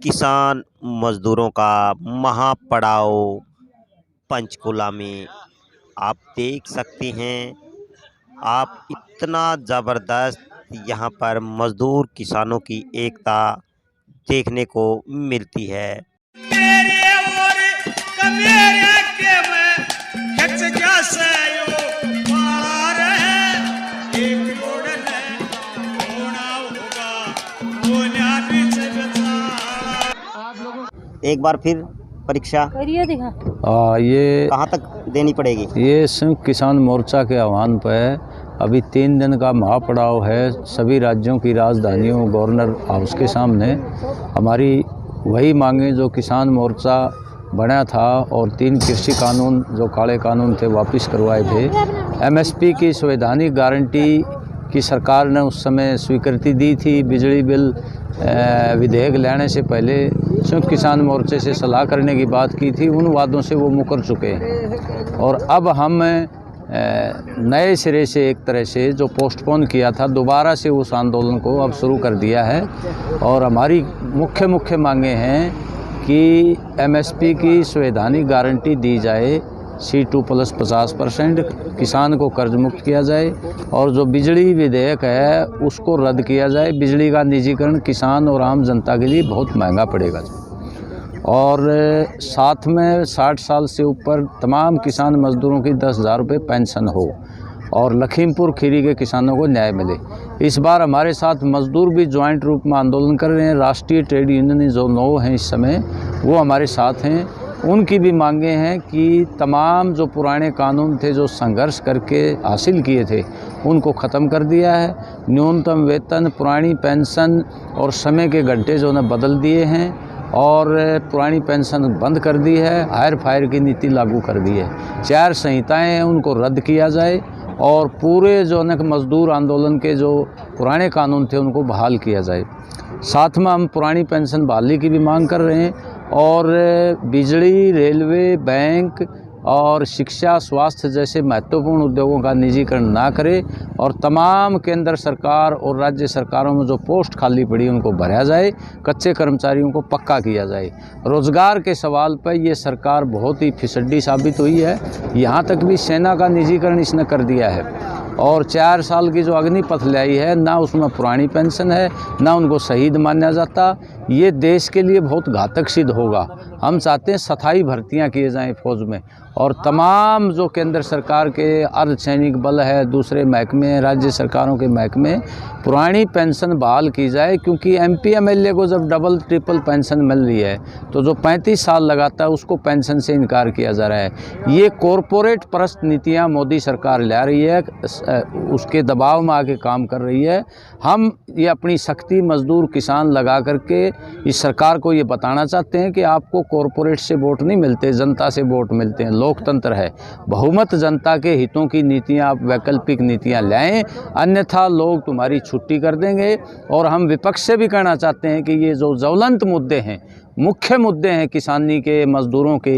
किसान मजदूरों का महापड़ाव पंचकुला में आप देख सकते हैं। आप इतना ज़बरदस्त यहाँ पर मजदूर किसानों की एकता देखने को मिलती है। एक बार फिर परीक्षा करिए दिखा। ये कहाँ तक देनी पड़ेगी? ये संयुक्त किसान मोर्चा के आह्वान पर अभी 3 दिन का महापड़ाव है सभी राज्यों की राजधानियों गवर्नर हाउस के सामने। हमारी वही मांगे जो किसान मोर्चा बना था और 3 कृषि कानून जो काले कानून थे वापस करवाए थे। एमएसपी की संवैधानिक गारंटी की सरकार ने उस समय स्वीकृति दी थी। बिजली बिल विधेयक लाने से पहले संयुक्त किसान मोर्चे से सलाह करने की बात की थी। उन वादों से वो मुकर चुके हैं और अब हम नए सिरे से एक तरह से जो पोस्टपोन किया था दोबारा से उस आंदोलन को अब शुरू कर दिया है। और हमारी मुख्य मांगे हैं कि एमएसपी की संवैधानिक गारंटी दी जाए, C2 प्लस 50%, किसान को कर्ज मुक्त किया जाए और जो बिजली विधेयक है उसको रद्द किया जाए। बिजली का निजीकरण किसान और आम जनता के लिए बहुत महंगा पड़ेगा। और साथ में 60 साल से ऊपर तमाम किसान मजदूरों की 10,000 रुपये पेंशन हो और लखीमपुर खीरी के किसानों को न्याय मिले। इस बार हमारे साथ मजदूर भी ज्वाइंट रूप में आंदोलन कर रहे हैं। राष्ट्रीय ट्रेड यूनियन जो 9 हैं इस समय वो हमारे साथ हैं। उनकी भी मांगे हैं कि तमाम जो पुराने कानून थे जो संघर्ष करके हासिल किए थे उनको ख़त्म कर दिया है। न्यूनतम वेतन, पुरानी पेंशन और समय के घंटे जो ने बदल दिए हैं और पुरानी पेंशन बंद कर दी है। हायर फायर की नीति लागू कर दी है। 4 संहिताएं हैं उनको रद्द किया जाए और पूरे जो न मजदूर आंदोलन के जो पुराने कानून थे उनको बहाल किया जाए। साथ में हम पुरानी पेंशन बहाली की भी मांग कर रहे हैं और बिजली, रेलवे, बैंक और शिक्षा, स्वास्थ्य जैसे महत्वपूर्ण उद्योगों का निजीकरण ना करे और तमाम केंद्र सरकार और राज्य सरकारों में जो पोस्ट खाली पड़ी उनको भरा जाए। कच्चे कर्मचारियों को पक्का किया जाए। रोज़गार के सवाल पर ये सरकार बहुत ही फिसड्डी साबित हुई है। यहाँ तक भी सेना का निजीकरण इसने कर दिया है और 4 साल की जो अग्निपथ लाई है ना उसमें पुरानी पेंशन है ना उनको शहीद माना जाता। ये देश के लिए बहुत घातक सिद्ध होगा। हम चाहते हैं स्थायी भर्तियां किए जाएं फौज में और तमाम जो केंद्र सरकार के अर्धसैनिक बल है, दूसरे महकमे, राज्य सरकारों के महकमे, पुरानी पेंशन बहाल की जाए। क्योंकि MP MLA को जब डबल ट्रिपल पेंशन मिल रही है तो जो 35 साल लगाता है उसको पेंशन से इनकार किया जा रहा है। ये कॉरपोरेट परस्त नीतियाँ मोदी सरकार ला रही है, उसके दबाव में आके काम कर रही है। हम ये अपनी शक्ति मजदूर किसान लगा करके इस सरकार को ये बताना चाहते हैं कि आपको कॉरपोरेट से वोट नहीं मिलते, जनता से वोट मिलते हैं। लोकतंत्र है, बहुमत जनता के हितों की नीतियां, आप वैकल्पिक नीतियां लाएं, अन्यथा लोग तुम्हारी छुट्टी कर देंगे। और हम विपक्ष से भी कहना चाहते हैं कि ये जो ज्वलंत मुद्दे हैं, मुख्य मुद्दे हैं किसानी के, मजदूरों के,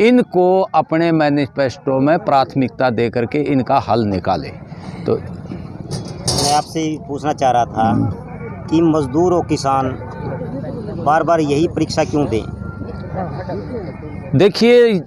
इनको अपने मैनिफेस्टो में प्राथमिकता दे करके इनका हल निकालें। तो मैं आपसे पूछना चाह रहा था कि मजदूर और किसान बार बार यही परीक्षा क्यों दें? देखिए,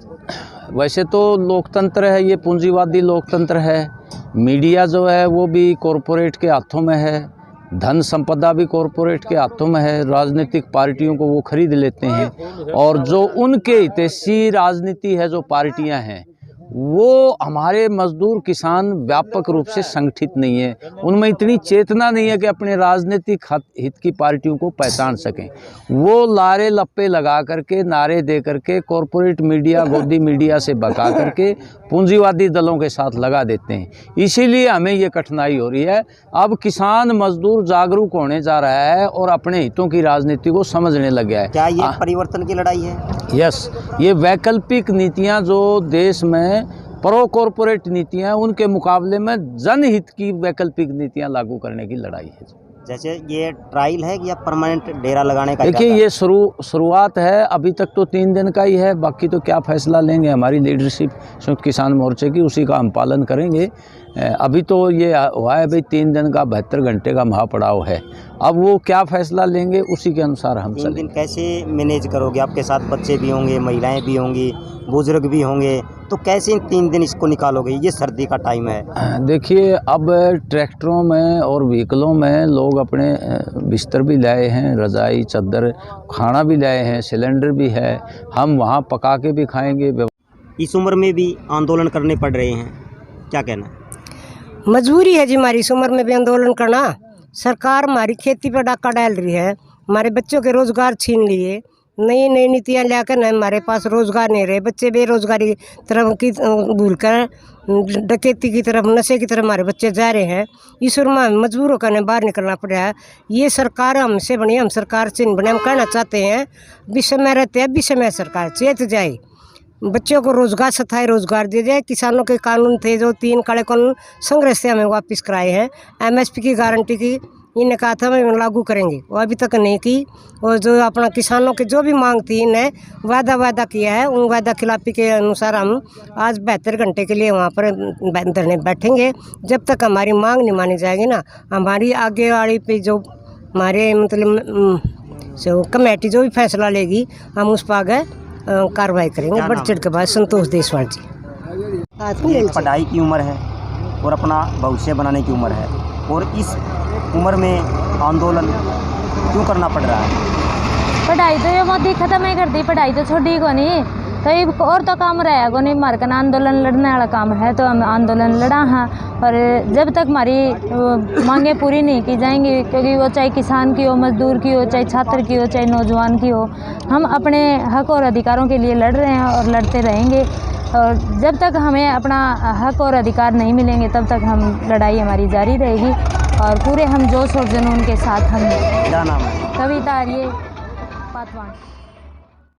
वैसे तो लोकतंत्र है, ये पूंजीवादी लोकतंत्र है। मीडिया जो है वो भी कॉरपोरेट के हाथों में है, धन संपदा भी कॉरपोरेट के हाथों में है। राजनीतिक पार्टियों को वो खरीद लेते हैं और जो उनके हितैषी राजनीति है, जो पार्टियां हैं, वो हमारे मजदूर किसान व्यापक रूप से संगठित नहीं है। उनमें इतनी चेतना नहीं है कि अपने राजनीतिक हित की पार्टियों को पहचान सकें। वो लारे लप्पे लगा करके, नारे दे करके, कॉरपोरेट मीडिया, गोदी मीडिया से बका करके पूंजीवादी दलों के साथ लगा देते हैं। इसीलिए हमें ये कठिनाई हो रही है। अब किसान मजदूर जागरूक होने जा रहा है और अपने हितों की राजनीति को समझने लग गया है। क्या ये परिवर्तन की लड़ाई है? यस, ये वैकल्पिक नीतियां जो देश में प्रो कॉरपोरेट नीतियां, उनके मुकाबले में जनहित की वैकल्पिक नीतियां लागू करने की लड़ाई है। जैसे ये ट्रायल है या परमानेंट डेरा लगाने का? देखिए, ये शुरुआत है। अभी तक तो 3 दिन का ही है। बाकी तो क्या फैसला लेंगे हमारी लीडरशिप संयुक्त किसान मोर्चे की, उसी का हम पालन करेंगे। अभी तो ये हुआ है भाई 3 दिन का 72 घंटे का महापड़ाव है। अब वो क्या फैसला लेंगे उसी के अनुसार हम 3 चलेंगे। दिन कैसे मैनेज करोगे? आपके साथ बच्चे भी होंगे, महिलाएं भी होंगी, बुजुर्ग भी होंगे, तो कैसे इन 3 दिन इसको निकालोगे? ये सर्दी का टाइम है। देखिए, अब ट्रैक्टरों में और व्हीकलों में लोग अपने बिस्तर भी लाए हैं, रज़ाई चादर, खाना भी लाए हैं, सिलेंडर भी है, हम वहाँ पका के भी खाएंगे। इस उम्र में भी आंदोलन करने पड़ रहे हैं, क्या कहना है? मजबूरी है जी हमारी इस उम्र में भी आंदोलन करना। सरकार हमारी खेती पर डाका डाल रही है, हमारे बच्चों के रोज़गार छीन लिए, नई नई नीतियाँ लाकर न हमारे पास रोज़गार नहीं रहे, बच्चे बेरोज़गारी तरफ की भूल कर डकैती की तरफ, नशे की तरफ हमारे बच्चे जा रहे हैं। इस उम्र में मजबूर होकर बाहर निकलना पड़ रहा है। ये सरकार हमसे बनी, हम सरकार से नहीं बने। हम कहना चाहते हैं विषमय रहते हैं, विषमय सरकार चेत जाए, बच्चों को रोज़गार स्थायी रोज़गार दिया जाए। किसानों के कानून थे जो 3 काले कानून संग्रह से हमें वापस कराए हैं, एमएसपी की गारंटी की इन्हें कहा था हमें लागू करेंगे, वो अभी तक नहीं की। और जो अपना किसानों के जो भी मांग थी इन्हें वादा किया है, उन वादा खिलाफी के अनुसार हम आज 72 घंटे के लिए वहाँ पर धरने बैठेंगे। जब तक हमारी मांग नहीं मानी जाएगी ना, हमारी आगे वाली पे जो हमारे मतलब जो कमेटी जो भी फैसला लेगी हम उस पर आगे कार्रवाई करेंगे। बढ़ चढ़ के बाद संतोष देशवाल जी। एक पढ़ाई की उम्र है और अपना भविष्य बनाने की उम्र है, और इस उम्र में आंदोलन क्यों करना पड़ रहा है? पढ़ाई तो ये मोदी खत्म ही कर दी, पढ़ाई तो छोड़ी को नहीं, तो ये और तो काम रहा को नहीं। हमारे का आंदोलन लड़ने वाला काम है तो हम आंदोलन लड़ा हाँ। और जब तक हमारी मांगें पूरी नहीं की जाएंगी, क्योंकि वो चाहे किसान की हो, मजदूर की हो, चाहे छात्र की हो, चाहे नौजवान की हो, हम अपने हक और अधिकारों के लिए लड़ रहे हैं और लड़ते रहेंगे। और जब तक हमें अपना हक और अधिकार नहीं मिलेंगे तब तक हम लड़ाई हमारी जारी रहेगी। और पूरे हम जोश और जुनून के साथ हम क्या नाम है? कविता आर्य पातवान।